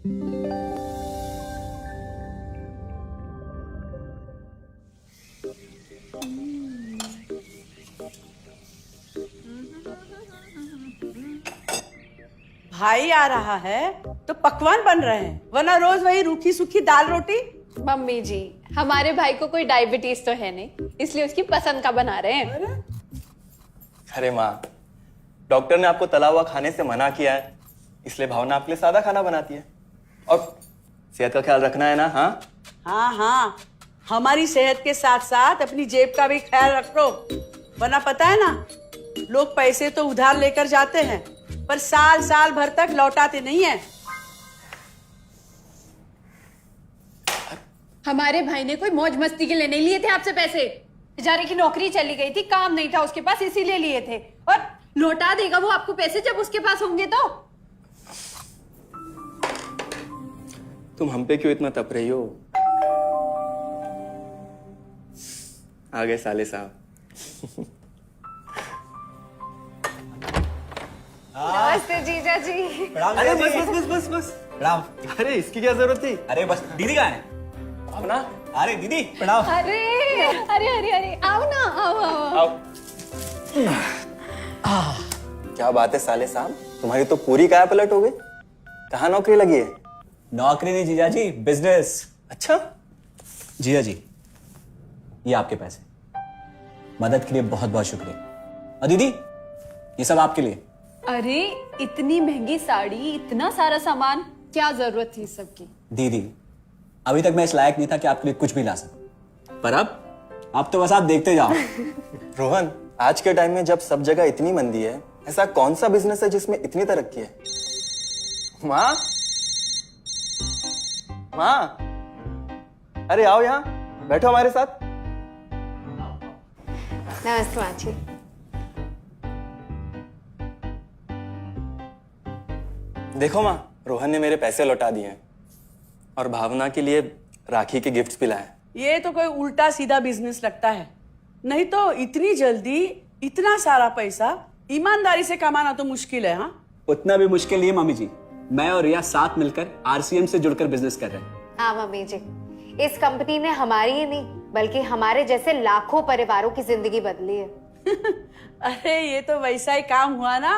भाई आ रहा है तो पकवान बन रहे हैं, वरना रोज वही रूखी सूखी दाल रोटी। मम्मी जी, हमारे भाई को कोई डायबिटीज तो है नहीं, इसलिए उसकी पसंद का बना रहे हैं। अरे माँ, डॉक्टर ने आपको तला हुआ खाने से मना किया है, इसलिए भावना आपके लिए सादा खाना बनाती है। और सेहत का ख्याल रखना है ना। हाँ हाँ हाँ, हमारी सेहत के साथ साथ अपनी जेब का भी ख्याल रखो, वरना पता है ना, लोग पैसे तो उधार लेकर जाते हैं पर साल साल भर तक लौटाते नहीं है। हमारे भाई ने कोई मौज मस्ती के लिए नहीं लिए थे आपसे पैसे। बेचारे की नौकरी चली गई थी, काम नहीं था उसके पास, इसीलिए लिए थे। और लौटा देगा वो आपको पैसे जब उसके पास होंगे तो। तुम हम पे क्यों इतना तप रही हो? आ गए साले साहब। नमस्ते जीजा जी। अरे बस बस बस बस बस प्रणाम। अरे इसकी क्या जरूरत थी? अरे बस दीदी कहाँ है? भावना, अरे दीदी प्रणाम। अरे अरे अरे अरे आओ ना, आओ आओ। आओ। क्या बात है साले साहब, तुम्हारी तो पूरी काया पलट हो गई। कहाँ नौकरी लगी है? नौकरी नहीं जीजा जी, बिजनेस। अच्छा जीजा जी, ये आपके पैसे, मदद के लिए बहुत बहुत शुक्रिया। और दीदी, ये सब आपके लिए। अरे इतनी महंगी साड़ी, इतना सारा सामान, क्या जरूरत थी सबकी? दीदी, अभी तक मैं इस लायक नहीं था कि आपके लिए कुछ भी ला सकूं, पर अब तो बस आप देखते जाओ। रोहन, आज के टाइम में जब सब जगह इतनी मंदी है, ऐसा कौन सा बिजनेस है जिसमें इतनी तरक्की है? माँ, माँ, अरे आओ यहाँ बैठो हमारे साथ। नमस्ते माँ जी। देखो माँ, रोहन ने मेरे पैसे लौटा दिए हैं और भावना के लिए राखी के गिफ्ट्स भी लाए। ये तो कोई उल्टा सीधा बिजनेस लगता है, नहीं तो इतनी जल्दी इतना सारा पैसा ईमानदारी से कमाना तो मुश्किल है। हाँ, उतना भी मुश्किल नहीं है मम्मी जी। मैं और रिया साथ मिलकर आरसीएम से जुड़कर बिजनेस कर रहे हैं। हाँ मम्मी जी, इस कंपनी ने हमारी ही नहीं बल्कि हमारे जैसे लाखों परिवारों की जिंदगी बदली है। अरे ये तो वैसा ही काम हुआ ना,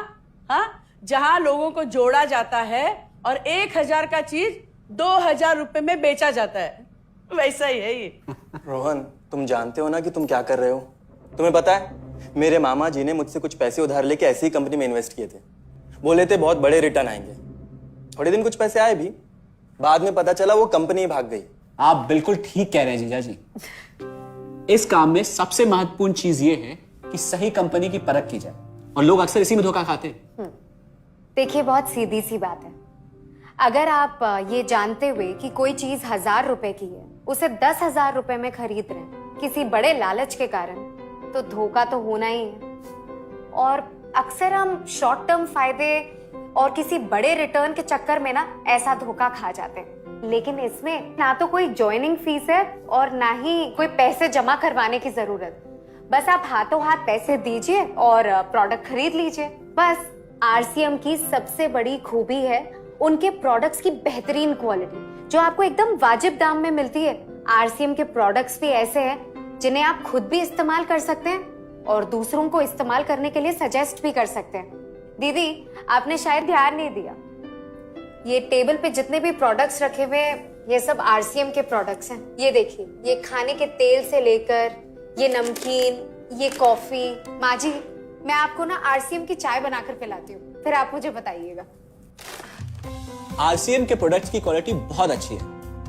हाँ, जहाँ लोगों को जोड़ा जाता है और 1000 का चीज 2000 रुपए में बेचा जाता है, वैसा ही है ये। रोहन, तुम जानते हो ना कि तुम क्या कर रहे हो? तुम्हें पता है, मेरे मामा जी ने मुझसे कुछ पैसे उधार लेके ऐसी ही कंपनी में इन्वेस्ट किए थे। बोले थे बहुत बड़े रिटर्न आएंगे। थोड़े दिन कुछ पैसे आए भी, बाद में पता चला वो कंपनी ही भाग गई। आप बिल्कुल ठीक कह रहे हैं जीजा जी। इस काम में सबसे महत्वपूर्ण चीज ये है कि सही कंपनी की परख की जाए, और लोग अक्सर इसी में धोखा खाते हैं। देखिए, बहुत सीधी सी बात है। अगर आप ये जानते हुए कि कोई चीज 1000 रुपए की है, उसे 10,000 रुपए में खरीद रहे हैं किसी बड़े लालच के कारण, तो धोखा तो होना ही है। और अक्सर हम शॉर्ट टर्म फायदे और किसी बड़े रिटर्न के चक्कर में ना ऐसा धोखा खा जाते हैं। लेकिन इसमें ना तो कोई ज्वाइनिंग फीस है और ना ही कोई पैसे जमा करवाने की जरूरत। बस आप हाथों हाथ पैसे दीजिए और प्रोडक्ट खरीद लीजिए। बस आरसीएम की सबसे बड़ी खूबी है उनके प्रोडक्ट्स की बेहतरीन क्वालिटी, जो आपको एकदम वाजिब दाम में मिलती है। आरसीएम के प्रोडक्ट्स भी ऐसे हैं जिन्हें आप खुद भी इस्तेमाल कर सकते हैं और दूसरों को इस्तेमाल करने के लिए सजेस्ट भी कर सकते हैं। दीदी, आपने शायद ध्यान नहीं दिया, ये टेबल पे जितने भी प्रोडक्ट्स रखे हुए हैं, ये सब आरसीएम के प्रोडक्ट्स हैं। ये देखिए, ये खाने के तेल से लेकर ये नमकीन, ये कॉफी। माँ जी, मैं आपको ना आरसीएम की चाय बनाकर पिलाती हूँ, फिर आप मुझे बताइएगा। आरसीएम के प्रोडक्ट्स की क्वालिटी बहुत अच्छी है,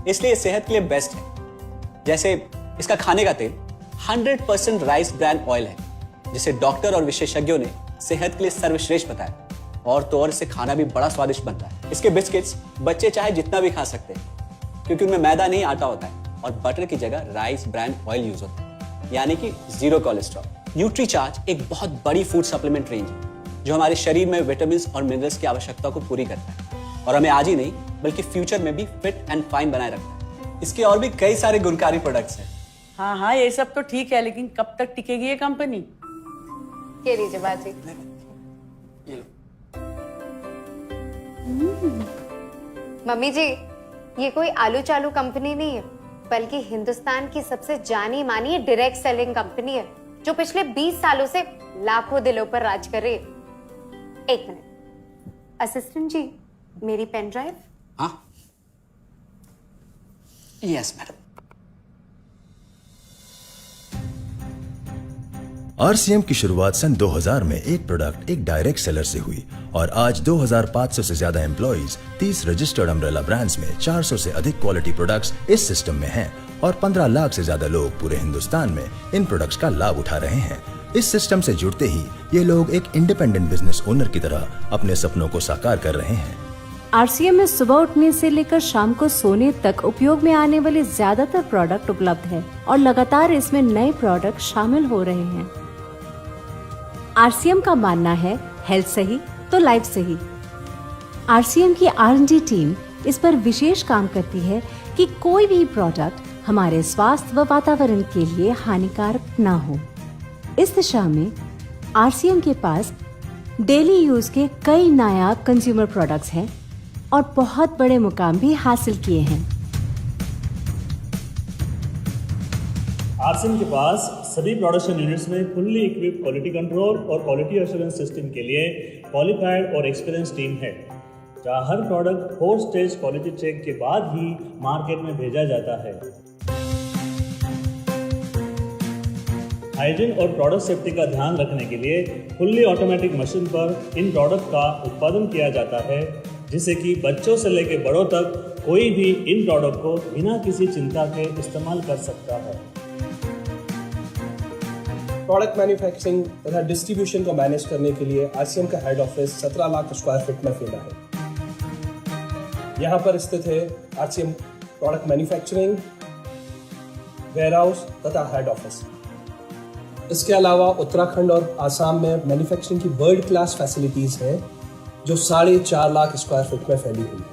इसलिए सेहत के लिए बेस्ट है। जैसे इसका खाने का तेल 100% राइस ब्रांड ऑयल है, जिसे डॉक्टर और विशेषज्ञों ने सेहत के लिए सर्वश्रेष्ठ बताया। और तो और इसे खाना भी बड़ा स्वादिष्ट बनता है। इसके बिस्किट्स बच्चे चाहे जितना भी खा सकते हैं, क्योंकि उनमें मैदा नहीं आटा होता है और बटर की जगह राइस ब्रांड ऑयल यूज होता है, यानी कि 0 कोलेस्ट्रॉल। न्यूट्रीचार्ज एक बहुत बड़ी फूड सप्लीमेंट रेंज है, जो हमारे शरीर में विटामिन और मिनरल्स की आवश्यकता को पूरी करता है और हमें आज ही नहीं बल्कि फ्यूचर में भी फिट एंड फाइन बनाए रखता है। इसके और भी कई सारे गुणकारी प्रोडक्ट्स हैं। हाँ हाँ, ये सब तो ठीक है, लेकिन कब तक टिकेगी ये कंपनी? के लीजिए बाजी। मम्मी जी, ये कोई आलू चालू कंपनी नहीं है, बल्कि हिंदुस्तान की सबसे जानी मानी डायरेक्ट सेलिंग कंपनी है, जो पिछले 20 सालों से लाखों दिलों पर राज कर रही है। एक मिनट, असिस्टेंट जी, मेरी पेन ड्राइव। हाँ, यस मैडम। आरसीएम की शुरुआत सन 2000 में एक प्रोडक्ट एक डायरेक्ट सेलर से हुई और आज 2500 से ज्यादा एम्प्लॉइज, 30 रजिस्टर्ड अम्ब्रेला ब्रांड्स में 400 से अधिक क्वालिटी प्रोडक्ट्स इस सिस्टम में हैं और 15 लाख से ज्यादा लोग पूरे हिंदुस्तान में इन प्रोडक्ट्स का लाभ उठा रहे हैं। इस सिस्टम से जुड़ते ही ये लोग एक इंडिपेंडेंट बिजनेस ओनर की तरह अपने सपनों को साकार कर रहे हैं। आरसीएम में सुबह उठने से लेकर शाम को सोने तक उपयोग में आने वाले ज्यादातर प्रोडक्ट उपलब्ध है और लगातार इसमें नए प्रोडक्ट शामिल हो रहे हैं। आरसीएम का मानना है हेल्थ सही तो लाइफ सही। आरसीएम की R&D टीम इस पर विशेष काम करती है कि कोई भी प्रोडक्ट हमारे स्वास्थ्य व वातावरण के लिए हानिकारक ना हो। इस दिशा में आरसीएम के पास डेली यूज के कई नायाब कंज्यूमर प्रोडक्ट्स हैं और बहुत बड़े मुकाम भी हासिल किए हैं। आरसीएम के पास सभी प्रोडक्शन यूनिट्स में फुल्ली इक्विप्ड क्वालिटी कंट्रोल और क्वालिटी एश्योरेंस सिस्टम के लिए क्वालिफाइड और एक्सपीरियंस टीम है, जहां हर प्रोडक्ट 4 स्टेज क्वालिटी चेक के बाद ही मार्केट में भेजा जाता है। हाइजीन और प्रोडक्ट सेफ्टी का ध्यान रखने के लिए फुल्ली ऑटोमेटिक मशीन पर इन प्रोडक्ट का उत्पादन किया जाता है, जिससे कि बच्चों से लेकर बड़ों तक कोई भी इन प्रोडक्ट को बिना किसी चिंता के इस्तेमाल कर सकता है। प्रोडक्ट मैन्युफैक्चरिंग तथा डिस्ट्रीब्यूशन को मैनेज करने के लिए आरसीएम का head office 17 lakh square feet में फैला है। यहाँ पर स्थित है आरसीएम प्रोडक्ट मैन्युफैक्चरिंग, वेयरहाउस तथा हेड ऑफिस। इसके अलावा उत्तराखंड और आसाम में मैन्युफैक्चरिंग की वर्ल्ड क्लास फैसिलिटीज हैं, जो 4.5 लाख स्क्वायर फीट में फैली हुई है।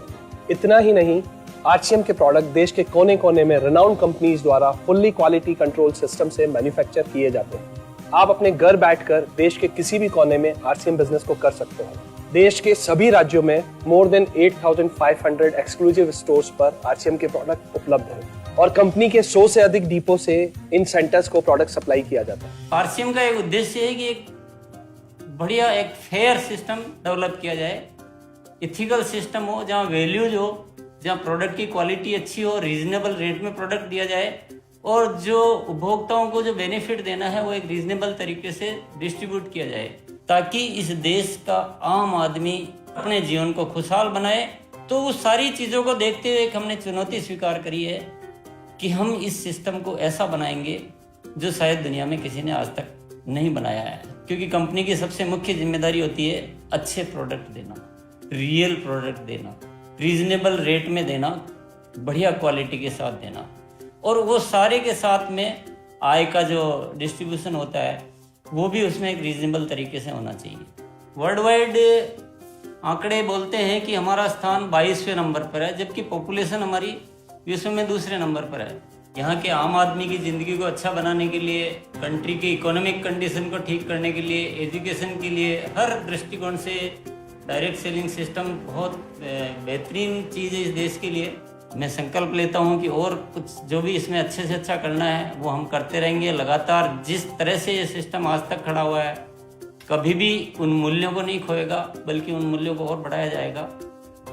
इतना ही नहीं, आरसीएम के प्रोडक्ट देश के कोने कोने में रेनाउंड कंपनीज द्वारा फुल्ली क्वालिटी कंट्रोल सिस्टम से मैन्युफैक्चर किए जाते हैं। आप अपने घर बैठकर देश के किसी भी कोने में आरसीएम बिजनेस को कर सकते हैं। देश के सभी राज्यों में मोर देन 8,500 एक्सक्लूसिव स्टोर्स पर आरसीएम के प्रोडक्ट उपलब्ध हैं और कंपनी के 100 से अधिक डिपो से इन सेंटर्स को प्रोडक्ट सप्लाई किया जाता है। आरसीएम का एक उद्देश्य है कि एक बढ़िया एक फेयर सिस्टम डेवलप किया जाए, इथिकल सिस्टम हो, जहाँ वैल्यूज हो, जहाँ प्रोडक्ट की क्वालिटी अच्छी हो, रीजनेबल रेट में प्रोडक्ट दिया जाए और जो उपभोक्ताओं को जो बेनिफिट देना है वो एक रीजनेबल तरीके से डिस्ट्रीब्यूट किया जाए, ताकि इस देश का आम आदमी अपने जीवन को खुशहाल बनाए। तो उस सारी चीज़ों को देखते हुए एक हमने चुनौती स्वीकार करी है कि हम इस सिस्टम को ऐसा बनाएंगे जो शायद दुनिया में किसी ने आज तक नहीं बनाया है, क्योंकि कंपनी की सबसे मुख्य जिम्मेदारी होती है अच्छे प्रोडक्ट देना, रियल प्रोडक्ट देना, रीजनेबल रेट में देना, बढ़िया क्वालिटी के साथ देना, और वो सारे के साथ में आय का जो डिस्ट्रीब्यूशन होता है वो भी उसमें एक रीजनेबल तरीके से होना चाहिए। वर्ल्ड वाइड आंकड़े बोलते हैं कि हमारा स्थान 22वें नंबर पर है, जबकि पॉपुलेशन हमारी विश्व में दूसरे नंबर पर है। यहाँ के आम आदमी की ज़िंदगी को अच्छा बनाने के लिए, कंट्री की इकोनॉमिक कंडीशन को ठीक करने के लिए, एजुकेशन के लिए, हर दृष्टिकोण से डायरेक्ट सेलिंग सिस्टम बहुत बेहतरीन चीज़ है इस देश के लिए। मैं संकल्प लेता हूँ कि और कुछ जो भी इसमें अच्छे से अच्छा करना है वो हम करते रहेंगे लगातार। जिस तरह से ये सिस्टम आज तक खड़ा हुआ है, कभी भी उन मूल्यों को नहीं खोएगा, बल्कि उन मूल्यों को और बढ़ाया जाएगा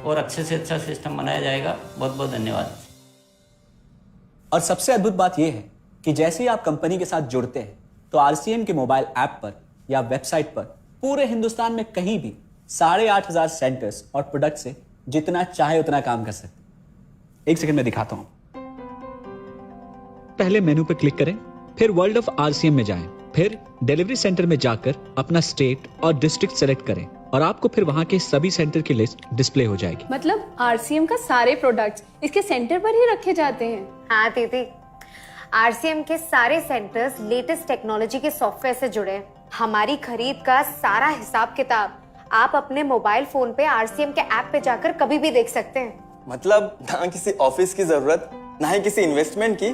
और अच्छे से अच्छा सिस्टम बनाया जाएगा। बहुत बहुत धन्यवाद। और सबसे अद्भुत बात यह है कि जैसे ही आप कंपनी के साथ जुड़ते हैं तो आरसीएम के मोबाइल ऐप पर या वेबसाइट पर पूरे हिंदुस्तान में कहीं भी 8,500 सेंटर्स और प्रोडक्ट से जितना चाहे उतना काम कर सकते हैं। एक सेकंड में दिखाता हूं। पहले मेनू पर क्लिक करें, फिर वर्ल्ड ऑफ आरसीएम में जाएं, फिर डिलीवरी सेंटर में जाकर अपना स्टेट और डिस्ट्रिक्ट सेलेक्ट करें और आपको फिर वहां के सभी सेंटर की लिस्ट डिस्प्ले हो जाएगी। मतलब आरसीएम का सारे प्रोडक्ट्स इसके सेंटर पर ही रखे जाते हैं? हाँ दीदी, आरसीएम के सारे सेंटर्स लेटेस्ट टेक्नोलॉजी के सॉफ्टवेयर से जुड़े हैं। हमारी खरीद का सारा हिसाब किताब आप अपने मोबाइल फोन पे आरसीएम के ऐप पे जाकर कभी भी देख सकते हैं। मतलब ना किसी ऑफिस की जरूरत, ना ही किसी इन्वेस्टमेंट की,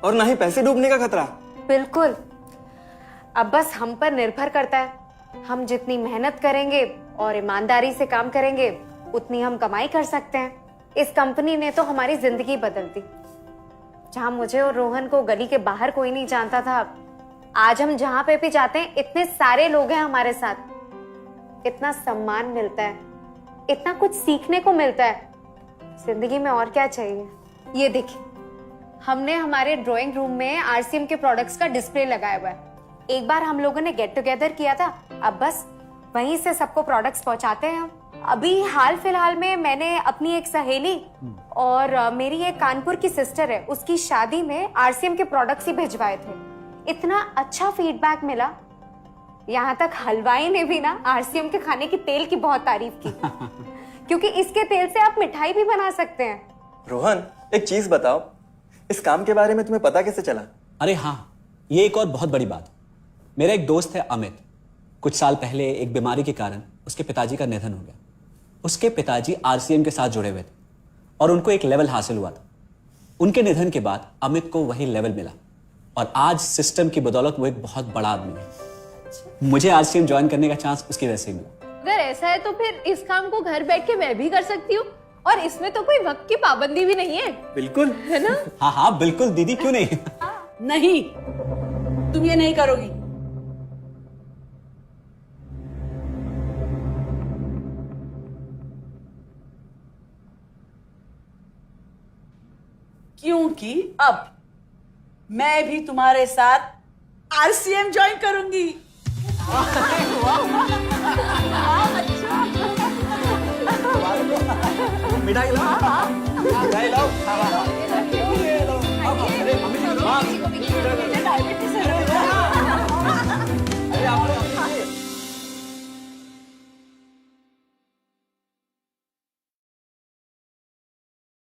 और ना ही पैसे डूबने का खतरा। बिल्कुल। अब बस हम पर निर्भर करता है, हम जितनी मेहनत करेंगे और ईमानदारी से काम करेंगे उतनी हम कमाई कर सकते हैं। इस कंपनी ने तो हमारी जिंदगी बदल दी। जहां मुझे और रोहन को गली के बाहर कोई नहीं जानता था, आज हम जहां पे भी जाते हैं इतने सारे लोग हैं हमारे साथ। इतना सम्मान मिलता है, इतना कुछ सीखने को मिलता है। जिंदगी में और क्या चाहिए। ये देखिए, हमने हमारे ड्राइंग रूम में आरसीएम के प्रोडक्ट्स का डिस्प्ले लगाया हुआ है। एक बार हम लोगों ने गेट टुगेदर किया था, अब बस वहीं से सबको प्रोडक्ट्स पहुंचाते हैं हम। अभी हाल फिलहाल में मैंने अपनी एक सहेली और मेरी एक कानपुर की सिस्टर है, उसकी शादी में आरसीएम के प्रोडक्ट्स ही भिजवाए थे। इतना अच्छा फीडबैक मिला, यहाँ तक हलवाई ने भी ना आरसीएम के खाने की तेल की बहुत तारीफ की क्योंकि इसके तेल से आप मिठाई भी बना सकते हैं। रोहन, एक चीज बताओ, इस काम के बारे में तुम्हें पता कैसे चला? अरे हाँ, ये एक और बहुत बड़ी बात। मेरा एक दोस्त है अमित, कुछ साल पहले एक बीमारी के कारण उसके पिताजी का निधन हो गया। उसके पिताजी आरसीएम के साथ जुड़े हुए थे और उनको एक लेवल हासिल हुआ था। उनके निधन के बाद अमित को वही लेवल मिला और आज सिस्टम की बदौलत वो एक बहुत बड़ा आदमी है। मुझे आरसीएम ज्वाइन करने का चांस उसकी वजह से मिला। अगर ऐसा है तो फिर इस काम को घर बैठ के मैं भी कर सकती हूँ, और इसमें तो कोई वक्त की पाबंदी भी नहीं है। बिल्कुल, है ना? हाँ हाँ बिल्कुल दीदी, क्यों नहीं। नहीं, तुम ये नहीं करोगी। क्योंकि अब मैं भी तुम्हारे साथ आरसीएम ज्वाइन करूंगी। मिठाई लाओ, मिठाई लाओ। डायबिटीज है।